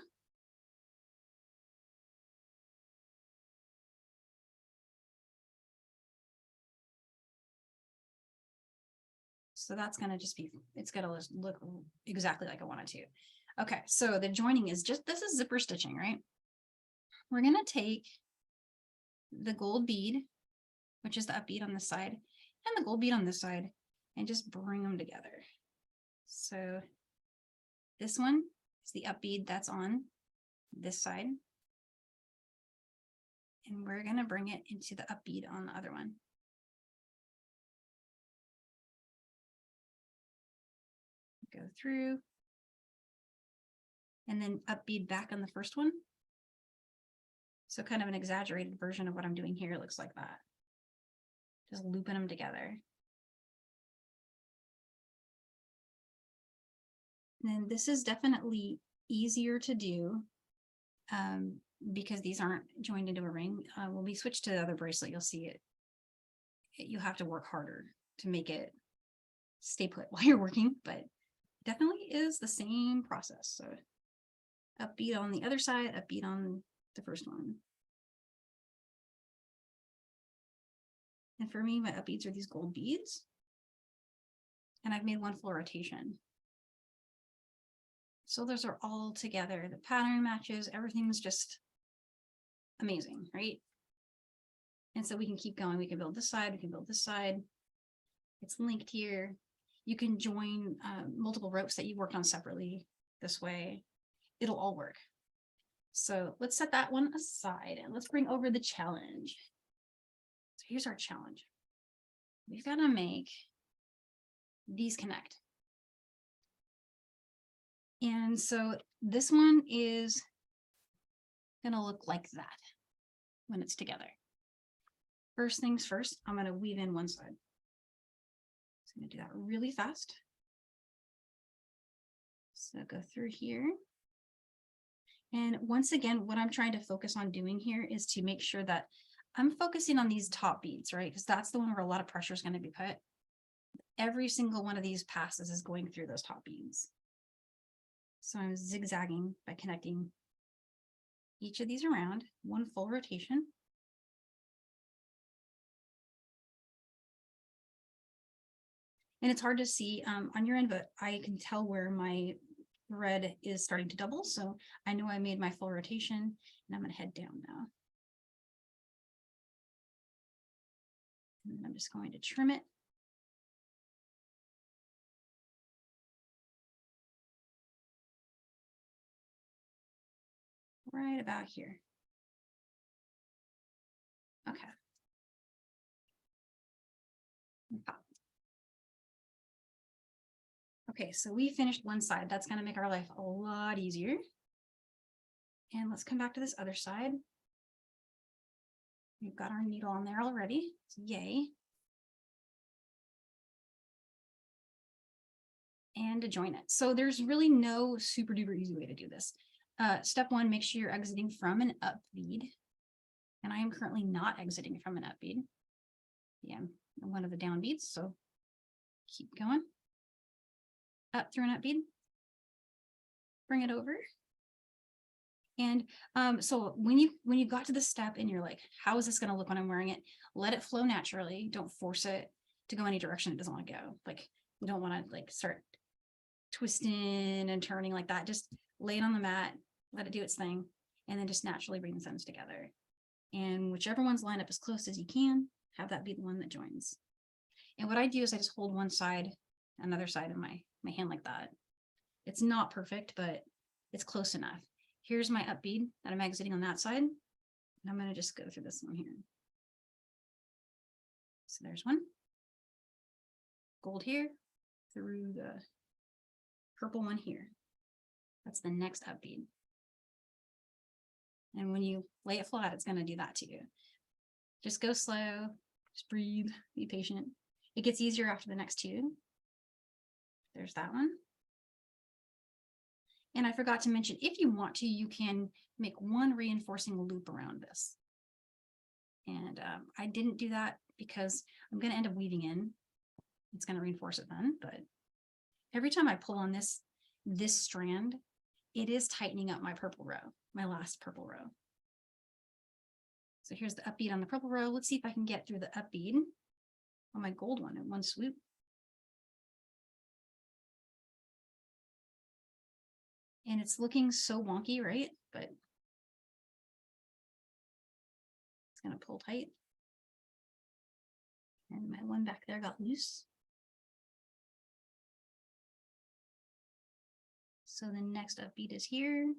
S1: So that's going to just be, it's going to look exactly like I want it to. Okay, so the joining is just, this is zipper stitching, right? We're going to take the gold bead, which is the up bead on this side, and the gold bead on this side, and just bring them together. So this one is the up bead that's on this side. And we're going to bring it into the up bead on the other one. Go through. And then up bead back on the first one. So kind of an exaggerated version of what I'm doing here. It looks like that. Just looping them together. And then this is definitely easier to do because these aren't joined into a ring. When we switch to the other bracelet, you'll see it. You have to work harder to make it stay put while you're working, but definitely is the same process. So up bead on the other side, up bead on the first one. And for me, my up beads are these gold beads. And I've made one full rotation. So those are all together. The pattern matches, everything's just amazing, right? And so we can keep going. We can build this side, we can build this side. It's linked here. You can join multiple ropes that you worked on separately this way. It'll all work. So let's set that one aside and let's bring over the challenge. So here's our challenge. We've got to make these connect. And so this one is gonna look like that when it's together. First things first, I'm gonna weave in one side. So I'm gonna do that really fast. So go through here. And once again, what I'm trying to focus on doing here is to make sure that I'm focusing on these top beads, right? Because that's the one where a lot of pressure is going to be put. Every single one of these passes is going through those top beads. So I'm zigzagging by connecting each of these around, one full rotation. And it's hard to see on your end, but I can tell where my thread is starting to double. So I know I made my full rotation and I'm going to head down now. And I'm just going to trim it. Right about here. Okay. Okay, so we finished one side. That's going to make our life a lot easier. And let's come back to this other side. We've got our needle on there already. So yay. And to join it. So there's really no super duper easy way to do this. Step one, make sure you're exiting from an up bead. And I am currently not exiting from an up bead. Yeah, I'm one of the down beads, so keep going. Up through an up bead. Bring it over. And so when you got to this step and you're like, how is this going to look when I'm wearing it? Let it flow naturally. Don't force it to go any direction it doesn't want to go. Like you don't want to like start twisting and turning like that. Just lay it on the mat, let it do its thing, and then just naturally bring the ends together. And whichever ones line up as close as you can, have that be the one that joins. And what I do is I just hold one side, another side of my hand like that. It's not perfect, but it's close enough. Here's my up bead that I'm exiting on that side. And I'm going to just go through this one here. So there's one. Gold here through the purple one here. That's the next up bead. And when you lay it flat, it's going to do that to you. Just go slow, just breathe, be patient. It gets easier after the next two. There's that one. And I forgot to mention, if you want to, you can make one reinforcing loop around this. And I didn't do that because I'm going to end up weaving in. It's going to reinforce it then, but every time I pull on this strand, it is tightening up my purple row, my last purple row. So here's the up bead on the purple row. Let's see if I can get through the up bead on my gold one in one swoop. And it's looking so wonky, right? But it's going to pull tight. And my one back there got loose. So the next up bead is here.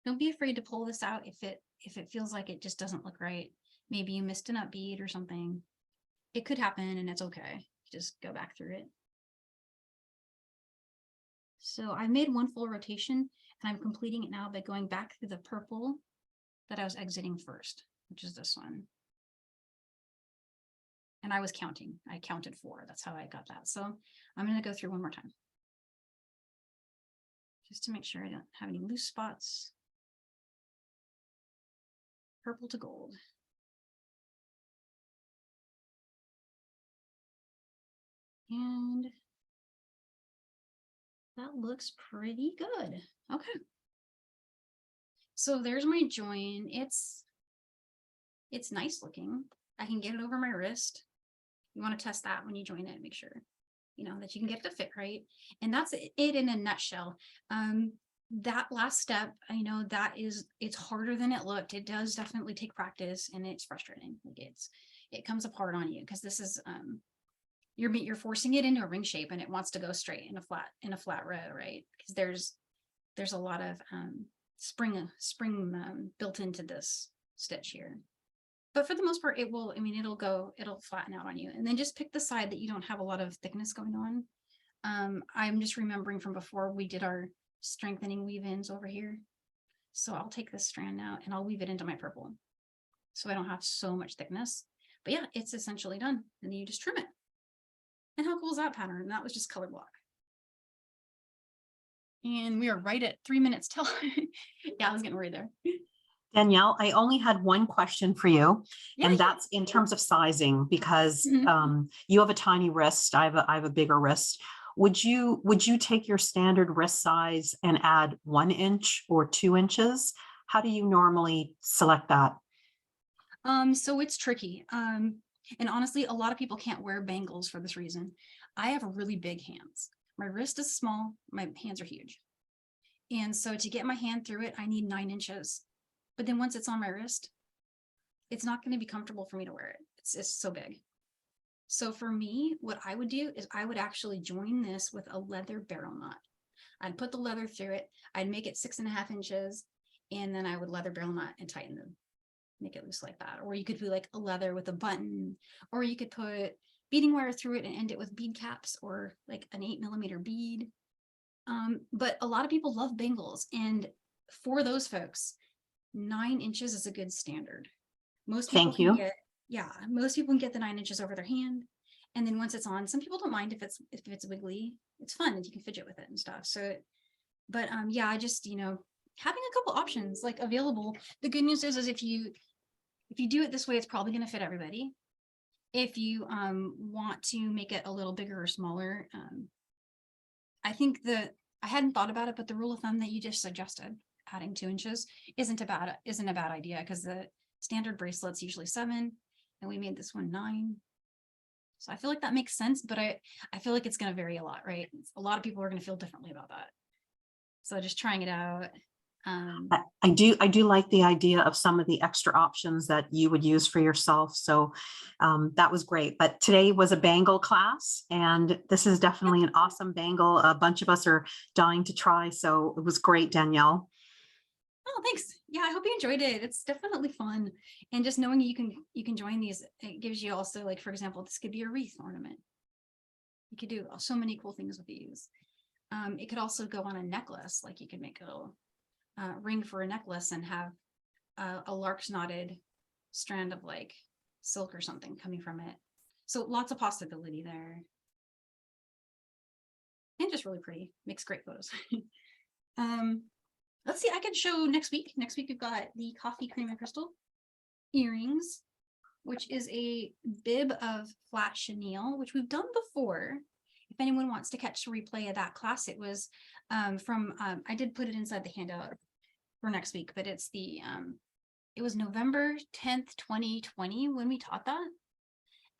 S1: Don't be afraid to pull this out if it feels like it just doesn't look right. Maybe you missed an up bead or something. It could happen and it's okay. Just go back through it. So I made one full rotation and I'm completing it now by going back through the purple that I was exiting first, which is this one. And I was counting. I counted 4. That's how I got that. So I'm going to go through one more time, just to make sure I don't have any loose spots. Purple to gold. And that looks pretty good. Okay. So there's my join. It's nice looking. I can get it over my wrist. You want to test that when you join it, make sure that you can get to fit right. And that's it in a nutshell. That last step, I know it's harder than it looked. It does definitely take practice, and it's frustrating. Like it comes apart on you because this is, you're forcing it into a ring shape, and it wants to go straight in a flat row, right? Because there's a lot of spring built into this stitch here. But for the most part, it'll flatten out on you. And then just pick the side that you don't have a lot of thickness going on. I'm just remembering from before we did our strengthening weave-ins over here. So I'll take this strand now and I'll weave it into my purple, so I don't have so much thickness. But yeah, it's essentially done. And then you just trim it. And how cool is that pattern? That was just color block. And we are right at 3 minutes till. Yeah, I was getting worried there.
S2: Danielle, I only had one question for you,
S1: Yeah,
S2: and
S1: yeah.
S2: that's in terms of sizing, because
S1: Mhm.
S2: you have a tiny wrist. I have a bigger wrist. Would you take your standard wrist size and add 1 inch or 2 inches? How do you normally select that?
S1: So it's tricky. And honestly, a lot of people can't wear bangles for this reason. I have really big hands. My wrist is small, my hands are huge. And so to get my hand through it, I need 9 inches. But then once it's on my wrist, it's not going to be comfortable for me to wear it. It's so big. So for me, what I would do is I would actually join this with a leather barrel knot. I'd put the leather through it. I'd make it 6.5 inches, and then I would leather barrel knot and tighten them, make it loose like that. Or you could do like a leather with a button, or you could put beading wire through it and end it with bead caps, or like an 8mm bead. But a lot of people love bangles, and for those folks, 9 inches is a good standard. Most people
S2: Thank
S1: can
S2: you.
S1: most people can get the 9 inches over their hand. And then once it's on, some people don't mind if it's wiggly. It's fun and you can fidget with it and stuff. So, but yeah, I just, having a couple options like available. The good news is if you do it this way, it's probably going to fit everybody. If you want to make it a little bigger or smaller, I think I hadn't thought about it, but the rule of thumb that you just suggested, adding 2 inches, isn't a bad idea, because the standard bracelet's usually 7, and we made this one 9. So I feel like that makes sense, but I feel like it's going to vary a lot, right? A lot of people are going to feel differently about that. So just trying it out.
S2: I do like the idea of some of the extra options that you would use for yourself. So that was great. But today was a bangle class, and this is definitely an awesome bangle. A bunch of us are dying to try. So it was great, Danielle.
S1: Oh, thanks. Yeah, I hope you enjoyed it. It's definitely fun. And just knowing you can join these, it gives you also, like, for example, this could be a wreath ornament. You could do so many cool things with these. It could also go on a necklace. Like you could make a little ring for a necklace and have a lark's knotted strand of like silk or something coming from it. So lots of possibility there. And just really pretty. Makes great photos. Let's see, I can show next week. Next week we've got the coffee cream and crystal earrings, which is a bib of flat chenille, which we've done before. If anyone wants to catch a replay of that class, it was I did put it inside the handout for next week, but it's it was November 10th, 2020 when we taught that.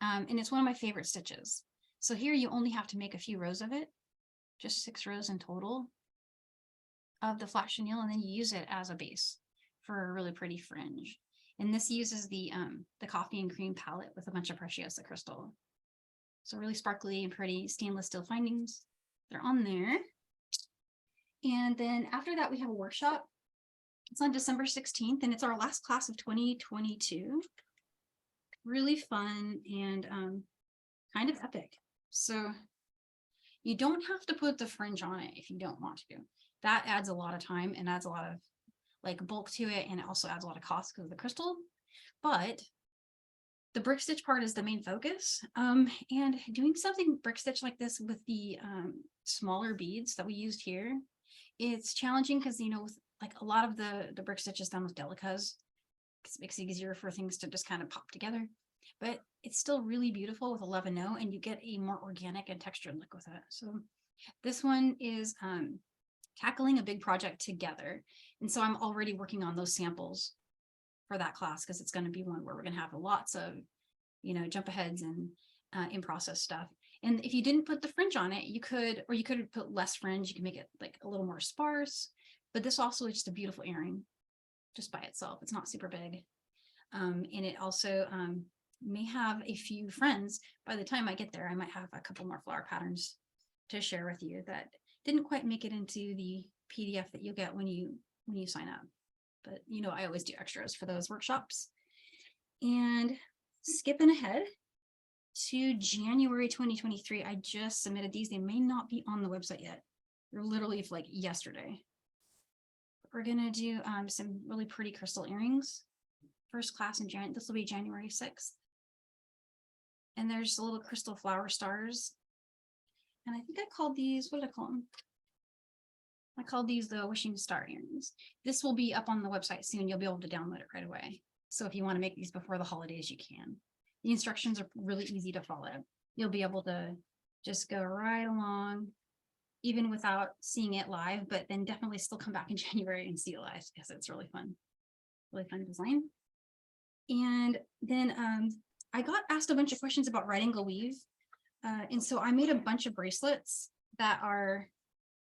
S1: And it's one of my favorite stitches. So here you only have to make a few rows of it, just 6 rows in total of the flat chenille, and then you use it as a base for a really pretty fringe. And this uses the coffee and cream palette with a bunch of Preciosa crystal. So really sparkly and pretty stainless steel findings. They're on there. And then after that, we have a workshop. It's on December 16th, and it's our last class of 2022. Really fun and kind of epic. So you don't have to put the fringe on it if you don't want to. That adds a lot of time and adds a lot of like bulk to it, and it also adds a lot of cost because of the crystal. But the brick stitch part is the main focus. And doing something brick stitch like this with the smaller beads that we used here, it's challenging because, with like a lot of the brick stitch is done with delicas. It makes it easier for things to just kind of pop together. But it's still really beautiful with 11-0, and you get a more organic and textured look with it. So this one is tackling a big project together. And so I'm already working on those samples for that class, because it's going to be one where we're going to have lots of, jump aheads and in process stuff. And if you didn't put the fringe on it, you could put less fringe. You can make it like a little more sparse, but this also is just a beautiful earring just by itself. It's not super big. And it also may have a few friends. By the time I get there, I might have a couple more flower patterns to share with you that didn't quite make it into the PDF that you'll get when you sign up. But you know, I always do extras for those workshops. And skipping ahead to January 2023, I just submitted these. They may not be on the website yet. They're literally like yesterday. We're gonna do some really pretty crystal earrings. First class in January. This will be January 6th. And there's a little crystal flower stars. And I think I called these, what did I call them? I called these the wishing star earrings. This will be up on the website soon. You'll be able to download it right away. So if you want to make these before the holidays, you can. The instructions are really easy to follow. You'll be able to just go right along, even without seeing it live, but then definitely still come back in January and see it live because it's really fun design. And then I got asked a bunch of questions about right angle weave. And so I made a bunch of bracelets that are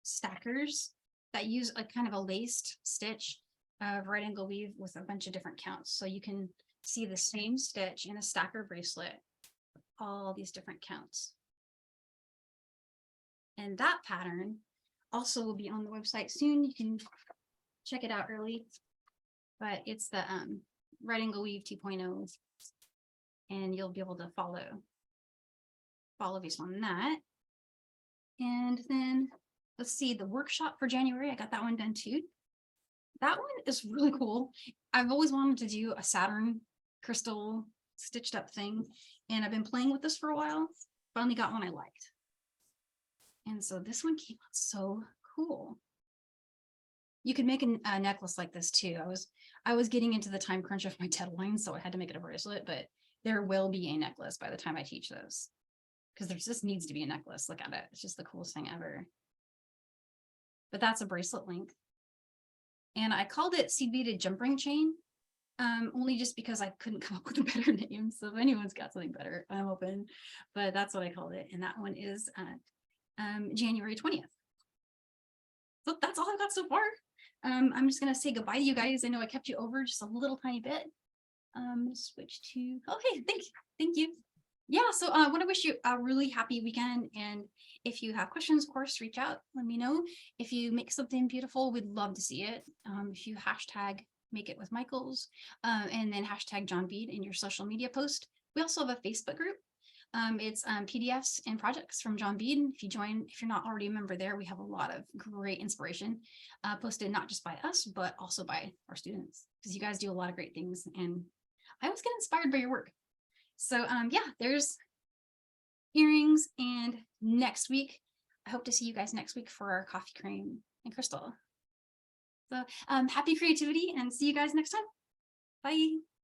S1: stackers that use a kind of a laced stitch of right angle weave with a bunch of different counts. So you can see the same stitch in a stacker bracelet, all these different counts. And that pattern also will be on the website soon. You can check it out early, but it's the right angle weave 2.0, and you'll be able to follow based on that. And then let's see, the workshop for January, I got that one done too. That one is really cool. I've always wanted to do a Saturn crystal stitched up thing, and I've been playing with this for a while. Finally got one I liked. And so this one came out so cool. You could make a necklace like this too. I was getting into the time crunch of my deadline, so I had to make it a bracelet, but there will be a necklace by the time I teach this, because there just needs to be a necklace. Look at it. It's just the coolest thing ever. But that's a bracelet length. And I called it seed beaded jump ring chain, only just because I couldn't come up with a better name. So if anyone's got something better, I'm open. But that's what I called it. And that one is January 20th. So that's all I've got so far. I'm just going to say goodbye to you guys. I know I kept you over just a little tiny bit. Switch to, okay, thank you. Yeah, so I want to wish you a really happy weekend. And if you have questions, of course, reach out, let me know. If you make something beautiful, we'd love to see it. If you hashtag make it with Michaels, and then hashtag John Bead in your social media post. We also have a Facebook group. It's PDFs and projects from John Bead. If you join, if you're not already a member there, we have a lot of great inspiration posted not just by us, but also by our students, because you guys do a lot of great things. And I always get inspired by your work. So yeah, there's earrings, and next week, I hope to see you guys next week for our coffee cream and crystal. So happy creativity, and see you guys next time. Bye.